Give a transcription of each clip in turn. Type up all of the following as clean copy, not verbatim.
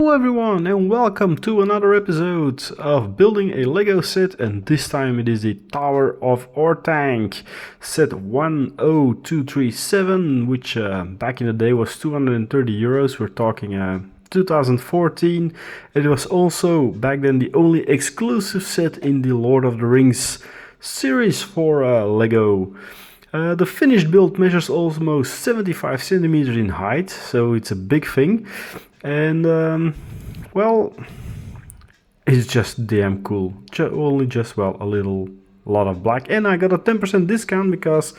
Hello everyone and welcome to another episode of building a Lego set, and this time it is the Tower of Orthanc set 10237, which back in the day was €230. We're talking 2014. It was also back then the only exclusive set in the Lord of the Rings series for Lego. The finished build measures almost 75 centimeters in height, so it's a big thing. And, well, it's just damn cool. Only just, well, a lot of black. And I got a 10% discount because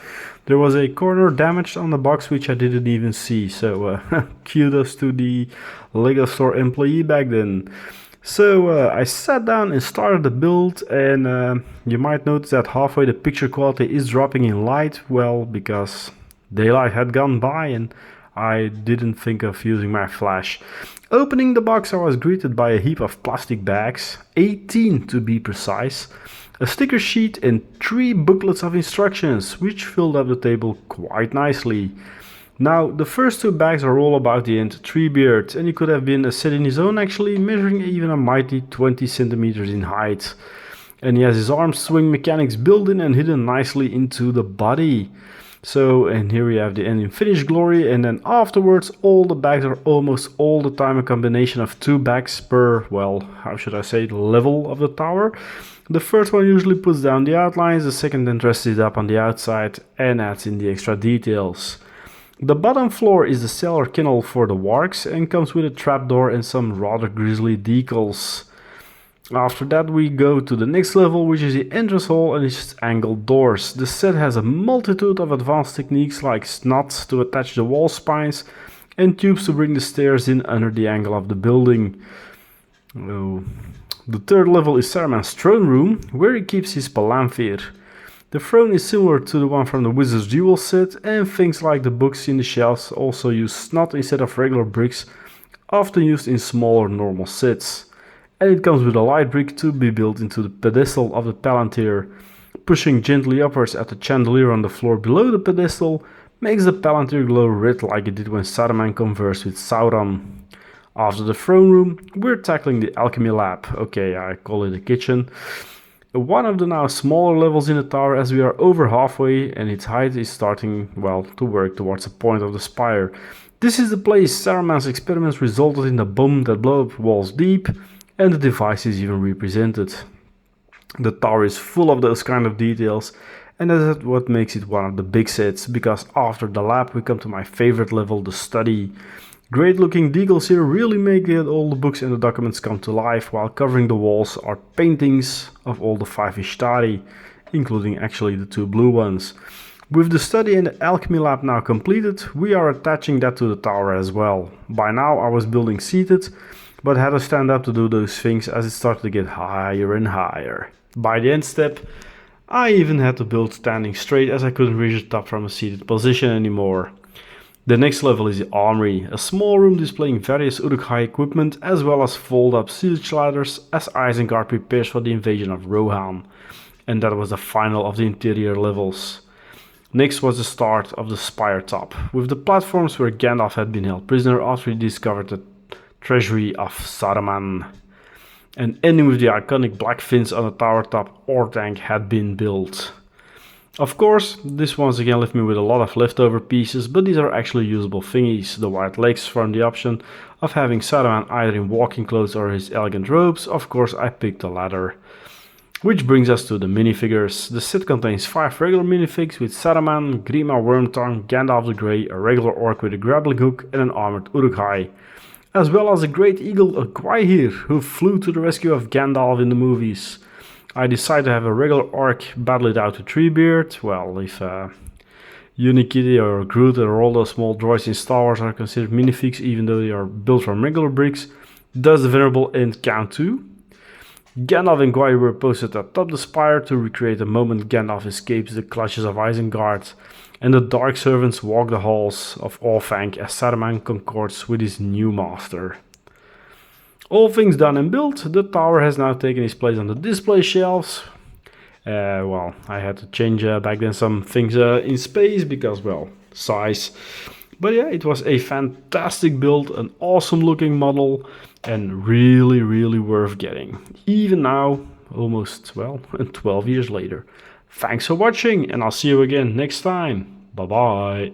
there was a corner damaged on the box, which I didn't even see. So, kudos to the Lego store employee back then. So I sat down and started the build, and you might notice that halfway the picture quality is dropping in light, well, because daylight had gone by and I didn't think of using my flash. Opening the box, I was greeted by a heap of plastic bags, 18 to be precise, a sticker sheet and 3 booklets of instructions, which filled up the table quite nicely. Now, the first 2 bags are all about the Ent Treebeard, and he could have been a set in his own actually, measuring even a mighty 20 centimeters in height. And he has his arm swing mechanics built in and hidden nicely into the body. So, and here we have the End in Finished Glory, and then afterwards all the bags are almost all the time a combination of 2 bags per, well, how should I say, level of the tower. The first one usually puts down the outlines, the second then dresses it up on the outside and adds in the extra details. The bottom floor is the cellar kennel for the wargs and comes with a trapdoor and some rather grisly decals. After that we go to the next level, which is the entrance hall and its angled doors. The set has a multitude of advanced techniques like snots to attach the wall spines and tubes to bring the stairs in under the angle of the building. The third level is Saruman's throne room, where he keeps his palantir. The throne is similar to the one from the Wizard's Duel set, and things like the books in the shelves also use snot instead of regular bricks, often used in smaller normal sets. And it comes with a light brick to be built into the pedestal of the palantir. Pushing gently upwards at the chandelier on the floor below the pedestal makes the palantir glow red like it did when Saruman conversed with Sauron. After the throne room, we're tackling the alchemy lab. Okay, I call it a kitchen. One of the now smaller levels in the tower, as we are over halfway and its height is starting, well, to work towards the point of the spire. This is the place Saruman's experiments resulted in a bomb that blew up walls deep, and the device is even represented. The tower is full of those kind of details, and that's what makes it one of the big sets, because after the lab we come to my favorite level, the study. Great looking decals here really make all the books and the documents come to life, while covering the walls are paintings of all the 5 Ishtari, including actually the 2 blue ones. With the study and the alchemy lab now completed, we are attaching that to the tower as well. By now I was building seated, but had to stand up to do those things as it started to get higher and higher. By the end step, I even had to build standing straight as I couldn't reach the top from a seated position anymore. The next level is the armory, a small room displaying various Uruk-hai equipment as well as fold-up siege ladders as Isengard prepares for the invasion of Rohan. And that was the final of the interior levels. Next was the start of the spire top, with the platforms where Gandalf had been held prisoner after he discovered the treasury of Saruman. And ending with the iconic black fins on the tower top Orthanc had been built. Of course, this once again left me with a lot of leftover pieces, but these are actually usable thingies. The white legs form the option of having Saruman either in walking clothes or his elegant robes. Of course, I picked the latter. Which brings us to the minifigures. The set contains 5 regular minifigs with Saruman, Grima Wormtongue, Gandalf the Grey, a regular orc with a grappling hook and an armored Uruk-hai, as well as a great eagle, a Gwaihir, who flew to the rescue of Gandalf in the movies. I decided to have a regular orc battle it out to Treebeard. Well, if Unikitty or Groot or all those small droids in Star Wars are considered minifigs even though they are built from regular bricks, does the venerable Ent count too? Gandalf and Gwaihir were posted atop the spire to recreate the moment Gandalf escapes the clutches of Isengard, and the Dark Servants walk the halls of Orthanc as Saruman concords with his new master. All things done and built, the tower has now taken its place on the display shelves. Well, I had to change back then some things in space because, well, size. But yeah, it was a fantastic build, an awesome looking model, and really, really worth getting. Even now, almost, well, 12 years later. Thanks for watching, and I'll see you again next time. Bye bye.